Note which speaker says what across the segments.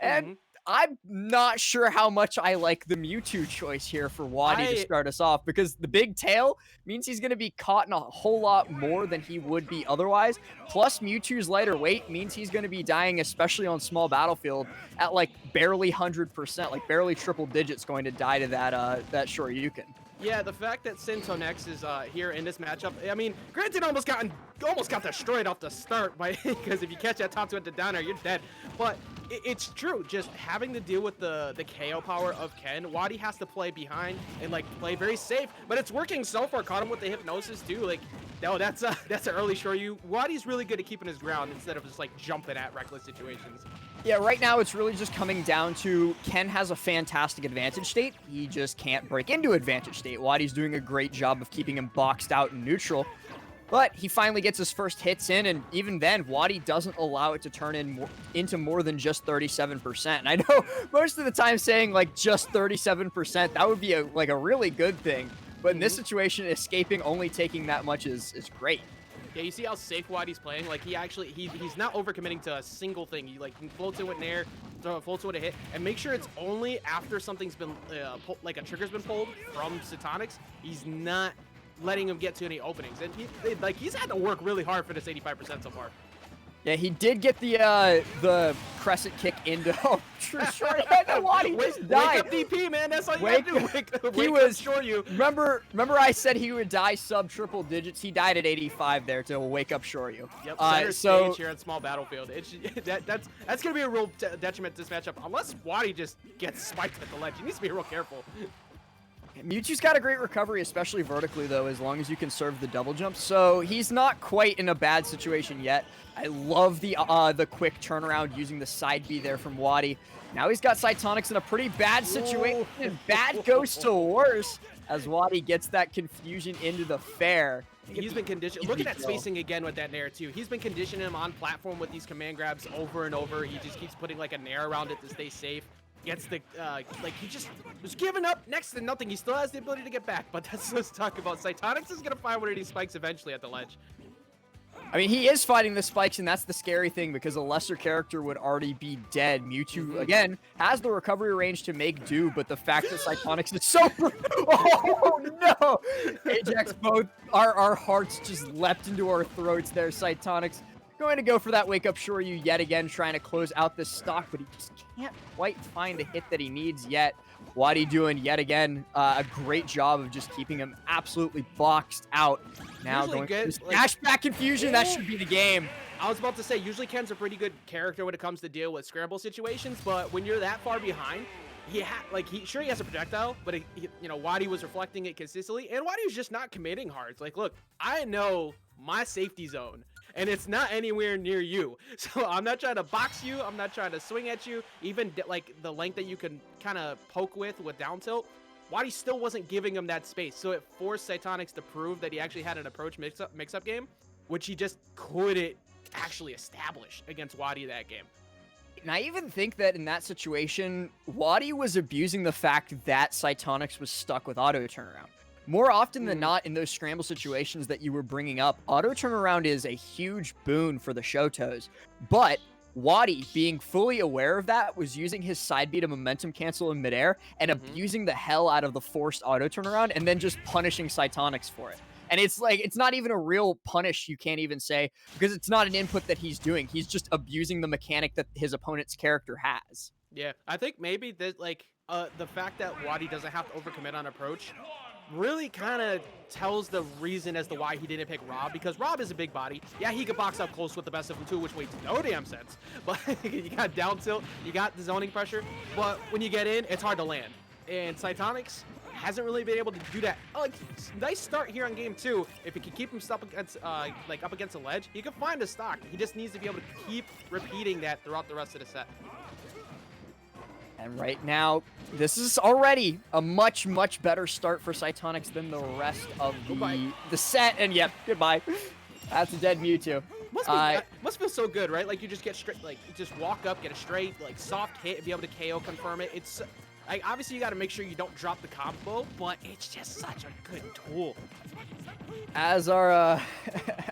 Speaker 1: And I'm not sure how much I like the Mewtwo choice here for WaDi to
Speaker 2: I
Speaker 1: start us off because the big tail means he's going to be caught in a whole lot more than he would be otherwise. Plus, Mewtwo's lighter weight means he's going to be dying, especially on small battlefield, at like barely 100%, like barely triple digits going to die to that Shoryuken.
Speaker 2: Yeah, the fact that Sytonix is here in this matchup, I mean, granted, almost got destroyed off the start by because if you catch that top two at the downer, you're dead. But it's true, just having to deal with the KO power of Ken, WaDi has to play behind and like play very safe. But it's working so far. Caught him with the hypnosis too. Like, no, that's an early Shoryu. WaDi's really good at keeping his ground instead of just like jumping at reckless situations.
Speaker 1: Yeah, right now it's really just coming down to Ken has a fantastic advantage state. He just can't break into advantage state. WaDi's doing a great job of keeping him boxed out and neutral. But he finally gets his first hits in, and even then, WaDi doesn't allow it to turn into more than just 37%. And I know most of the time saying like just 37%, that would be a really good thing. But in this situation, escaping only taking that much is great.
Speaker 2: Yeah, you see how safe WaDi's playing? Like, he's not overcommitting to a single thing. He floats in with Nair, floats in with a hit, and make sure it's only after something's been, like a trigger's been pulled from Sytonix. He's not letting him get to any openings. And he's had to work really hard for this 85% so far.
Speaker 1: Yeah, he did get the crescent kick into. Oh, sure. WaDi just died.
Speaker 2: Wake up DP, man. That's all you gotta do. Shoryu.
Speaker 1: Remember I said he would die sub triple digits. He died at 85 there to wake up Shoryu.
Speaker 2: Yep. Center stage here on small battlefield. That's gonna be a real detriment to this matchup unless WaDi just gets spiked at the ledge. He needs to be real careful.
Speaker 1: Mewtwo's got a great recovery, especially vertically, though, as long as you can serve the double jump. So he's not quite in a bad situation yet. I love the quick turnaround using the side B there from WaDi. Now he's got Sytonix in a pretty bad situation. Bad goes to worse as WaDi gets that confusion into the fair.
Speaker 2: He's been conditioned. Look at that spacing again with that Nair, too. He's been conditioning him on platform with these command grabs over and over. He just keeps putting like a Nair around it to stay safe. Gets the, like, he just was giving up next to nothing. He still has the ability to get back, but let's talk about Sytonix is going to find one of these spikes eventually at the ledge.
Speaker 1: I mean, he is fighting the spikes, and that's the scary thing, because a lesser character would already be dead. Mewtwo, again, has the recovery range to make do, but the fact that Sytonix is so... Oh, no! Ajax, both our hearts just leapt into our throats there. Sytonix going to go for that wake up Shoryu yet again, trying to close out this stock, but he just can't quite find a hit that he needs yet. WaDi doing yet again a great job of just keeping him absolutely boxed out. Now
Speaker 2: usually
Speaker 1: going to flashback confusion, that should be the game.
Speaker 2: I was about to say, usually Ken's a pretty good character when it comes to deal with scramble situations, but when you're that far behind, he has a projectile, but WaDi was reflecting it consistently, and WaDi was just not committing hard. It's like, look, I know my safety zone, and it's not anywhere near you. So I'm not trying to box you. I'm not trying to swing at you. Even like the length that you can kind of poke with down tilt, WaDi still wasn't giving him that space. So it forced Sytonix to prove that he actually had an approach mix-up game, which he just couldn't actually establish against WaDi that game.
Speaker 1: And I even think that in that situation, WaDi was abusing the fact that Sytonix was stuck with auto turnaround. More often than not, in those scramble situations that you were bringing up, auto turnaround is a huge boon for the Shotos. But WaDi, being fully aware of that, was using his side B to momentum cancel in midair and abusing the hell out of the forced auto turnaround and then just punishing Sytonix for it. And it's like, it's not even a real punish, you can't even say, because it's not an input that he's doing. He's just abusing the mechanic that his opponent's character has.
Speaker 2: Yeah, I think maybe that, like, the fact that WaDi doesn't have to overcommit on approach really kind of tells the reason as to why he didn't pick R.O.B, because R.O.B is a big body. Yeah, he could box up close with the best of them too, which makes no damn sense. But you got down tilt, you got the zoning pressure, but when you get in, it's hard to land. And Sytonix hasn't really been able to do that. Nice start here on game 2. If he can keep him up against up against a ledge, he can find a stock. He just needs to be able to keep repeating that throughout the rest of the set.
Speaker 1: And right now, this is already a much, much better start for Sytonix than the rest of the set. And yep, goodbye. That's a dead Mewtwo.
Speaker 2: Must feel so good, right? Like you just get straight, like you just walk up, get a straight, like soft hit, and be able to KO confirm it. It's like obviously you got to make sure you don't drop the combo, but it's just such a good tool.
Speaker 1: As our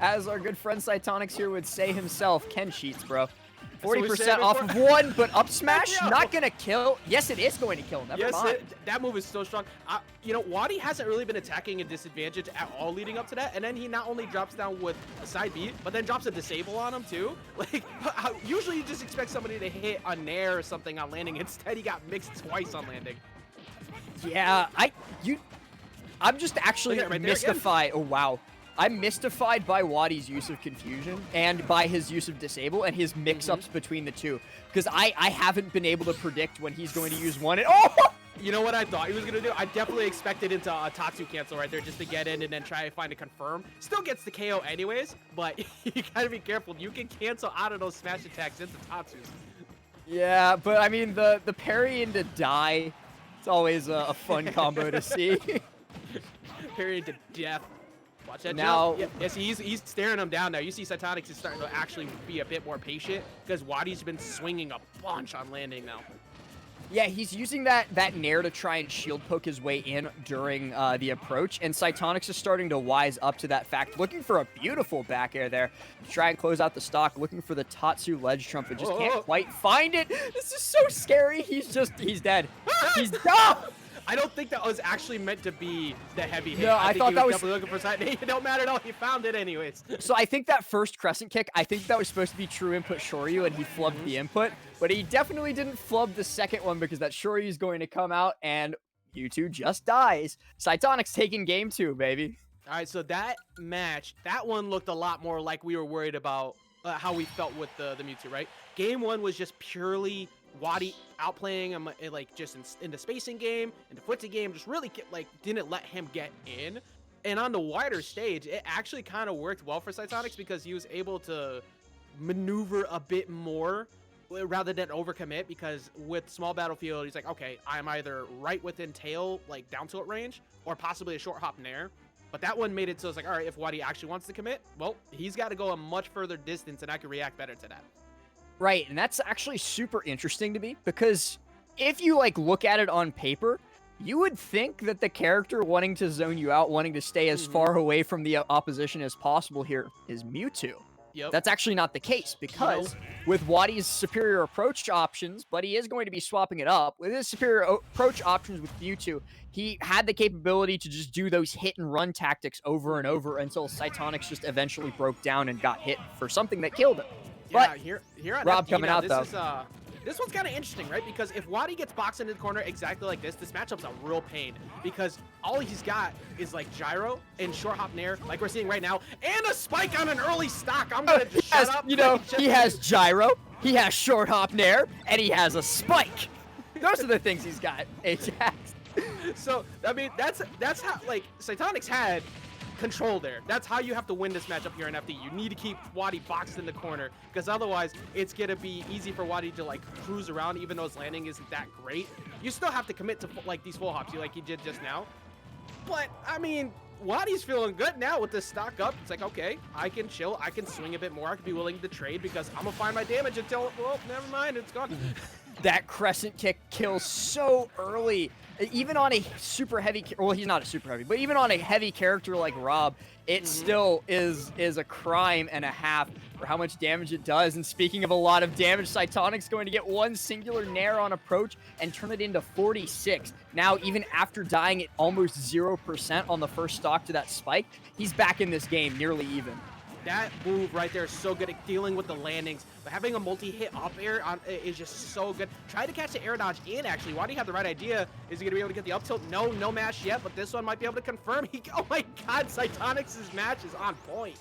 Speaker 1: as our good friend Sytonix here would say himself, Ken cheats, bro.
Speaker 2: what we
Speaker 1: 40%
Speaker 2: said
Speaker 1: off of
Speaker 2: before.
Speaker 1: one, but up smash,
Speaker 2: Yeah.
Speaker 1: not gonna kill. Yes, it is going to kill. Never mind.
Speaker 2: That move is so strong. You know, WaDi hasn't really been attacking a disadvantage at all leading up to that, and then he not only drops down with a side B, but then drops a disable on him too. Like, usually you just expect somebody to hit a nair or something on landing. Instead, he got mixed twice on landing.
Speaker 1: Yeah, I'm just actually
Speaker 2: Look at it right there again.
Speaker 1: mystified. Oh, wow. I'm mystified by WaDi's use of confusion and by his use of disable and his mix-ups between the two. Because I haven't been able to predict when he's going to use one. And, oh!
Speaker 2: You know what I thought he was going to do? I definitely expected into a Tatsu cancel right there just to get in and then try to find a confirm. Still gets the KO anyways, but you got to be careful. You can cancel out of those smash attacks into Tatsus.
Speaker 1: Yeah, but I mean, the parry into die, it's always a fun combo to see.
Speaker 2: Parry into death. Watch that
Speaker 1: Now,
Speaker 2: jump. Yeah, he's staring him down now. You see Sytonix is starting to actually be a bit more patient because WaDi's been swinging a bunch on landing now.
Speaker 1: Yeah, he's using that nair to try and shield poke his way in during the approach, and Sytonix is starting to wise up to that fact, looking for a beautiful back air there to try and close out the stock, looking for the Tatsu ledge trump, but just can't quite find it. This is so scary. He's dead. He's done.
Speaker 2: I don't think that was actually meant to be the heavy hit.
Speaker 1: No, I
Speaker 2: think
Speaker 1: thought
Speaker 2: he
Speaker 1: that was
Speaker 2: definitely looking for something. It don't matter at all. He found it anyways.
Speaker 1: So I think that first crescent kick, I think that was supposed to be true input Shoryu, and he flubbed the input, but he definitely didn't flub the second one because that Shoryu is going to come out and Mewtwo just dies. Sytonix taking game 2, baby.
Speaker 2: All right, so that match, that one looked a lot more like we were worried about how we felt with the Mewtwo, right? Game 1 was just purely WaDi outplaying him, like just in the spacing game, in the footsie game, just really didn't let him get in. And on the wider stage, it actually kind of worked well for Sytonix because he was able to maneuver a bit more rather than overcommit, because with small battlefield, he's like, okay, I'm either right within tail, like down tilt range, or possibly a short hop nair. But that one made it so it's like, all right, if WaDi actually wants to commit, well, he's got to go a much further distance, and I can react better to that.
Speaker 1: Right, and that's actually super interesting to me, because if you look at it on paper, you would think that the character wanting to zone you out, wanting to stay as far away from the opposition as possible here is Mewtwo.
Speaker 2: Yep.
Speaker 1: That's actually not the case, because with WaDi's superior approach options, but he is going to be swapping it up. With his superior approach options with Mewtwo, he had the capability to just do those hit and run tactics over and over until Sytonix just eventually broke down and got hit for something that killed him.
Speaker 2: Yeah,
Speaker 1: But
Speaker 2: here on
Speaker 1: Rob
Speaker 2: FD
Speaker 1: coming
Speaker 2: now,
Speaker 1: out,
Speaker 2: this one's kind of interesting, right? Because if WaDi gets boxed into the corner exactly like this matchup's a real pain, because all he's got is like gyro and short hop nair, like we're seeing right now, and a spike on an early stock. I'm gonna just shut up.
Speaker 1: You know, he has gyro, he has short hop nair, and he has a spike. Those are the things he's got, Ajax.
Speaker 2: So I mean, that's how Sytonix had control there. That's how you have to win this matchup here in FD. You need to keep WaDi boxed in the corner, because otherwise it's gonna be easy for WaDi to cruise around, even though his landing isn't that great. You still have to commit to these full hops like he did just now. But I mean, WaDi's feeling good now with this stock up. It's like, okay, I can chill, I can swing a bit more, I can be willing to trade because I'm gonna find my damage until, well, never mind, it's gone.
Speaker 1: That crescent kick kills so early. Even on a super heavy, well, he's not a super heavy, but even on a heavy character like R.O.B, it still is a crime and a half for how much damage it does. And speaking of a lot of damage, Sytonix going to get one singular nair on approach and turn it into 46. Now, even after dying at almost 0% on the first stock to that spike, he's back in this game nearly even.
Speaker 2: That move right there is so good at dealing with the landings, but having a multi-hit up air is just so good. Try to catch the air dodge in, actually. WaDi had the right idea. Is he going to be able to get the up tilt? No mash yet, but this one might be able to confirm. Oh my god, Sytonix's match is on point.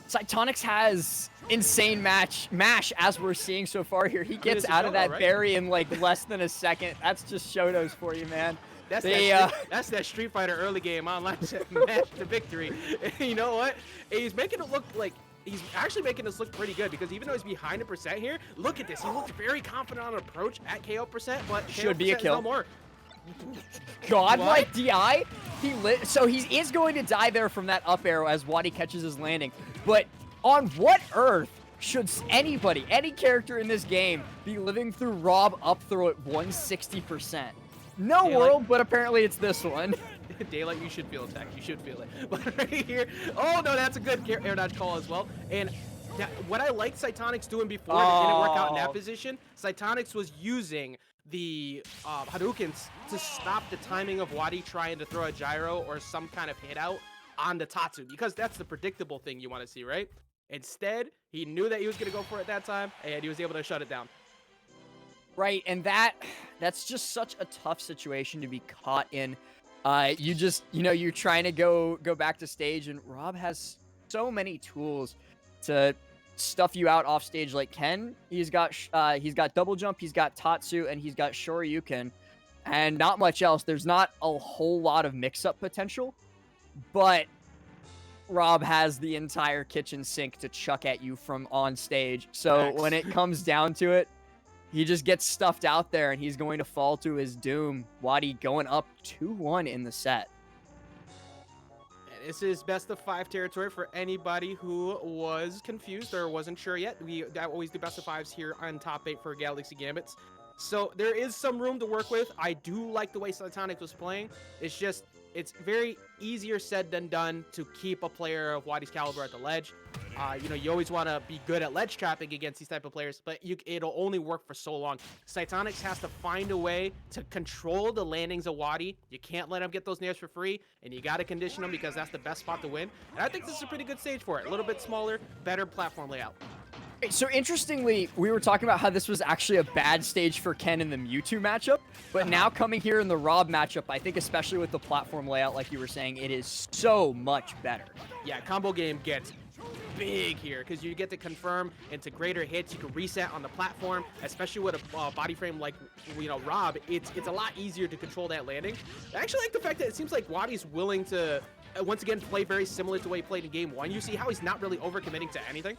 Speaker 1: Sytonix has insane mash as we're seeing so far here. He gets out of that berry in less than a second. That's just Shotos for you, man.
Speaker 2: That's that Street Fighter early game online match to victory. You know what? He's making it look like he's actually making this look pretty good, because even though he's behind a percent here, look at this. He looked very confident on approach at KO percent, but
Speaker 1: should be a kill.
Speaker 2: No more.
Speaker 1: Godlike DI. So he is going to die there from that up arrow as WaDi catches his landing. But on what earth should anybody, any character in this game, be living through R.O.B up throw at 160%? No world, but apparently it's this one.
Speaker 2: Daylight, you should feel attacked. You should feel it. But right here, oh no, that's a good air dodge call as well. And what I liked Sytonix doing before and it didn't work out in that
Speaker 1: Oh.
Speaker 2: position, Sytonix was using the Hadoukens to stop the timing of WaDi trying to throw a gyro or some kind of hit out on the Tatsu, because that's the predictable thing you want to see, right? Instead, he knew that he was going to go for it that time, and he was able to shut it down.
Speaker 1: Right, and that's just such a tough situation to be caught in. You're trying to go back to stage, and Rob has so many tools to stuff you out off stage. Like Ken, he's got double jump, he's got Tatsu, and he's got Shoryuken, and not much else. There's not a whole lot of mix-up potential, but Rob has the entire kitchen sink to chuck at you from on stage. So when it comes down to it, he just gets stuffed out there, and he's going to fall to his doom. WaDi going up 2-1 in the set.
Speaker 2: This is best of 5 territory for anybody who was confused or wasn't sure yet. We always do best of 5s here on top 8 for Galaxy Gambits. So there is some room to work with. I do like the way Sytonix was playing. It's just, it's very easier said than done to keep a player of WaDi's caliber at the ledge. You always want to be good at ledge trapping against these type of players, but it'll only work for so long. Sytonix has to find a way to control the landings of WaDi. You can't let him get those nairs for free, and you got to condition him because that's the best spot to win. And I think this is a pretty good stage for it. A little bit smaller, better platform layout.
Speaker 1: So interestingly, we were talking about how this was actually a bad stage for Ken in the Mewtwo matchup, but now coming here in the R.O.B matchup, I think especially with the platform layout, like you were saying, it is so much better.
Speaker 2: Yeah, combo game gets big here because you get to confirm into greater hits. You can reset on the platform, especially with a body frame like R.O.B. It's a lot easier to control that landing. I actually like the fact that it seems like WaDi's willing to once again play very similar to the way he played in game 1. You see how he's not really overcommitting to anything.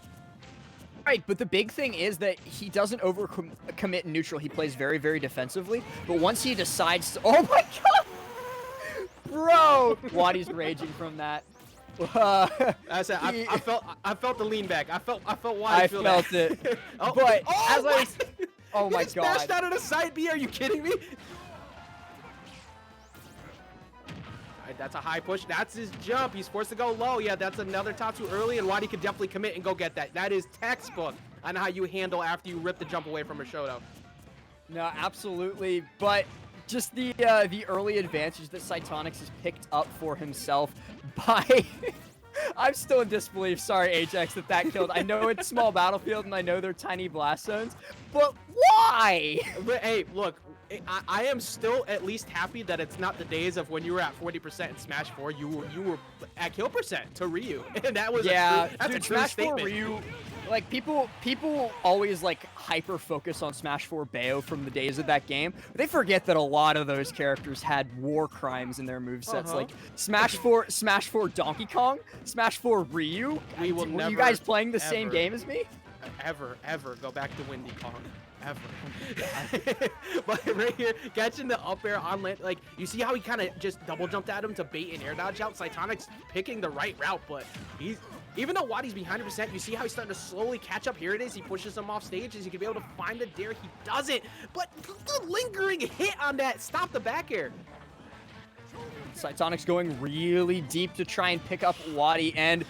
Speaker 1: Right, but the big thing is that he doesn't overcommit in neutral. He plays very, very defensively. But once he decides to... Oh my god! Bro! WaDi's raging from that.
Speaker 2: I said, I felt the lean back. I felt WaDi
Speaker 1: I
Speaker 2: feel
Speaker 1: felt
Speaker 2: that.
Speaker 1: it.
Speaker 2: Oh,
Speaker 1: but
Speaker 2: oh,
Speaker 1: as I
Speaker 2: what?
Speaker 1: was... Oh my
Speaker 2: He just smashed
Speaker 1: god.
Speaker 2: out of the side B. Are you kidding me? Alright, that's a high push. That's his jump. He's forced to go low. Yeah, that's another Tatsu early, and WaDi could definitely commit and go get that. That is textbook on how you handle after you rip the jump away from a Shoto.
Speaker 1: No, absolutely. But just the early advantage that Sytonix has picked up for himself by... I'm still in disbelief. Sorry, Ajax, that killed. I know it's small battlefield, and I know they're tiny blast zones, but why?
Speaker 2: But hey, look, I am still at least happy that it's not the days of when you were at 40% in Smash 4. You were at kill percent to Ryu, and that was
Speaker 1: Yeah,
Speaker 2: that's
Speaker 1: dude,
Speaker 2: a true
Speaker 1: Smash 4
Speaker 2: statement.
Speaker 1: Ryu, like people always like hyper focus on Smash 4 Bayo from the days of that game. But they forget that a lot of those characters had war crimes in their movesets. Like Smash 4 Donkey Kong, Smash 4 Ryu.
Speaker 2: We will
Speaker 1: Were
Speaker 2: never,
Speaker 1: you guys playing the same
Speaker 2: ever,
Speaker 1: game as me?
Speaker 2: ever go back to Windy Kong. Ever. But right here, catching the up air on land, like you see how he kind of just double jumped at him to bait and air dodge out. Sytonix picking the right route, but he's even though WaDi's behind 100%, you see how he's starting to slowly catch up. Here it is. He pushes him off stage as he can be able to find the dare. He doesn't, but the lingering hit on that stop the back air.
Speaker 1: Sytonix going really deep to try and pick up WaDi, and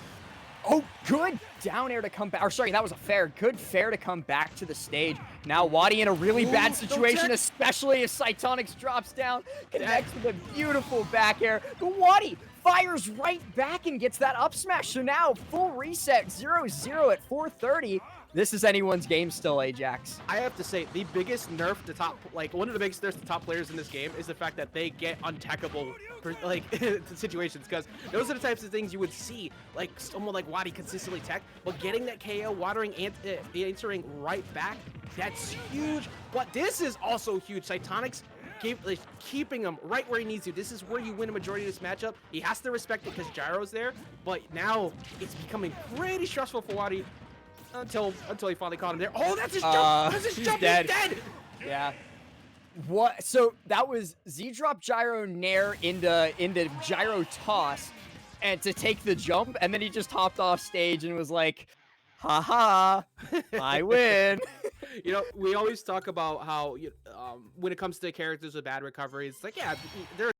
Speaker 1: oh, good down air to come back. Or sorry, that was a fair. Good fair to come back to the stage. Now WaDi in a really bad situation, especially if Sytonix drops down, connects with a beautiful back air. But WaDi fires right back and gets that up smash. So now full reset, 0-0 at 4:30. This is anyone's game still, Ajax.
Speaker 2: I have to say, the biggest nerf to top, like one of the biggest nerfs to top players in this game is the fact that they get untechable, like situations, because those are the types of things you would see, like someone like WaDi consistently tech, but getting that KO, answering right back, that's huge. But this is also huge. Sytonix keeping him right where he needs to. This is where you win a majority of this matchup. He has to respect it because Gyro's there, but now it's becoming pretty stressful for WaDi. Until he finally caught him there. Oh, that's his jump! That's his jump!
Speaker 1: Dead.
Speaker 2: He's dead!
Speaker 1: Yeah. What? So that was Z-drop gyro nair into gyro toss, and to take the jump, and then he just hopped off stage and was like, haha, I win.
Speaker 2: You know, we always talk about how when it comes to characters with bad recovery, it's like, yeah, there